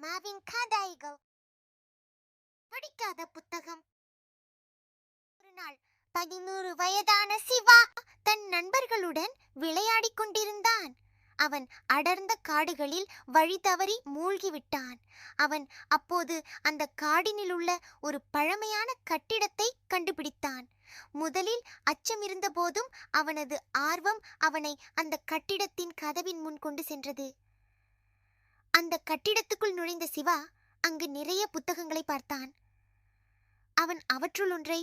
அம்மாவின் கதைகள். படிக்காத புத்தகம். ஒரு நாள் 11 வயதான சிவா தன் நண்பர்களுடன் விளையாடிக் கொண்டிருந்தான். அவன் அடர்ந்த காடுகளில் வழி தவறி மூழ்கிவிட்டான். அவன் அப்போது அந்த காடினில் உள்ள ஒரு பழமையான கட்டிடத்தை கண்டுபிடித்தான். முதலில் அச்சம் இருந்த போதும் அவனது ஆர்வம் அவனை அந்த கட்டிடத்தின் கதவின் முன் கொண்டு சென்றது. அந்த கட்டிடத்துக்குள் நுழைந்த சிவா அங்கு நிறைய புத்தகங்களை பார்த்தான். அவன் அவற்றுள் ஒன்றை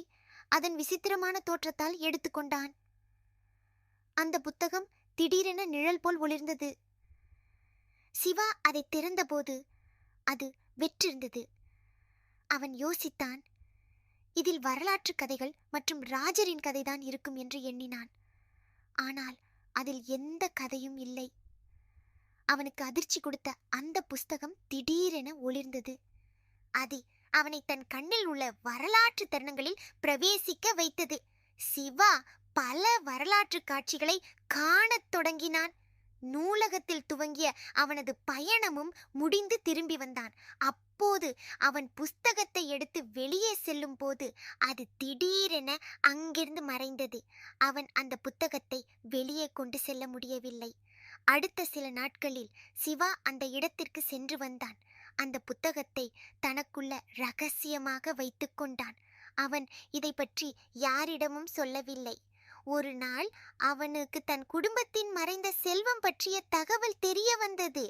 அதன் விசித்திரமான தோற்றத்தால் எடுத்துக்கொண்டான். அந்த புத்தகம் திடீரென நிழல் போல் ஒளிர்ந்தது. சிவா அதை திறந்தபோது அது வெற்றிருந்தது. அவன் யோசித்தான், இதில் வரலாற்று கதைகள் மற்றும் ராஜரின் கதைதான் இருக்கும் என்று எண்ணினான். ஆனால் அதில் எந்த கதையும் இல்லை. அவனுக்கு அதிர்ச்சி கொடுத்த அந்த புஸ்தகம் திடீரென ஒளிர்ந்தது. அது அவனை தன் கண்ணில் உள்ள வரலாற்று தருணங்களில் பிரவேசிக்க வைத்தது. சிவா பல வரலாற்று காட்சிகளை காணத் தொடங்கினான். நூலகத்தில் துவங்கிய அவனது பயணமும் முடிந்து திரும்பி வந்தான். அப்போது அவன் புஸ்தகத்தை எடுத்து வெளியே செல்லும் போது அது திடீரென அங்கிருந்து மறைந்தது. அவன் அந்த புத்தகத்தை வெளியே கொண்டு செல்ல முடியவில்லை. அடுத்த சில நாட்களில் சிவா அந்த இடத்திற்கு சென்று வந்தான். அந்த புத்தகத்தை தனக்குள்ள ரகசியமாக வைத்து கொண்டான். அவன் இதை பற்றி யாரிடமும் சொல்லவில்லை. ஒரு நாள் அவனுக்கு தன் குடும்பத்தின் மறைந்த செல்வம் பற்றிய தகவல் தெரிய வந்தது.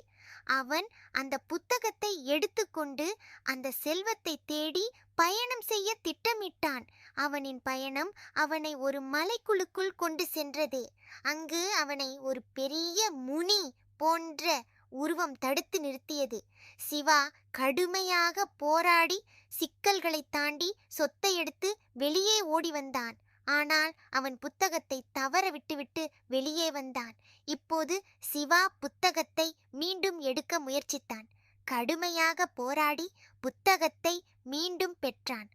அவன் அந்த புத்தகத்தை எடுத்துக்கொண்டு அந்த செல்வத்தை தேடி பயணம் செய்ய திட்டமிட்டான். அவனின் பயணம் அவனை ஒரு மலைக்குழுக்குள் கொண்டு சென்றது. அங்கு அவனை ஒரு பெரிய முனி போன்ற உருவம் தடுத்து நிறுத்தியது. சிவா கடுமையாக போராடி சிக்கல்களை தாண்டி சொத்தை எடுத்து வெளியே ஓடி வந்தான். ஆனால் அவன் புத்தகத்தை தவற விட்டுவிட்டு வெளியே வந்தான். இப்போது சிவா புத்தகத்தை மீண்டும் எடுக்க முயற்சித்தான். கடுமையாக போராடி புத்தகத்தை மீண்டும் பெற்றான்.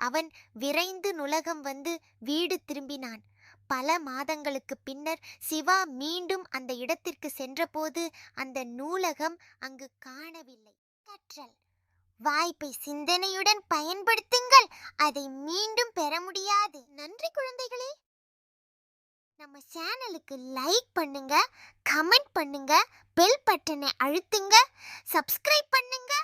அவன் விரைந்து நூலகம் வந்து வீடு திரும்பினான். பல மாதங்களுக்கு பின்னர் சிவா மீண்டும் அந்த இடத்திற்கு சென்றபோது அந்த நூலகம் அங்கு காணவில்லை. கற்றல் வாய்ப்பை சிந்தனையுடன் பயன்படுத்துங்கள். அதை மீண்டும் பெற முடியாது. நன்றி குழந்தைகளே. நம்ம சேனலுக்கு லைக் பண்ணுங்க, கமெண்ட் பண்ணுங்க, பெல் பட்டனை அழுத்துங்க, சப்ஸ்கிரைப் பண்ணுங்க.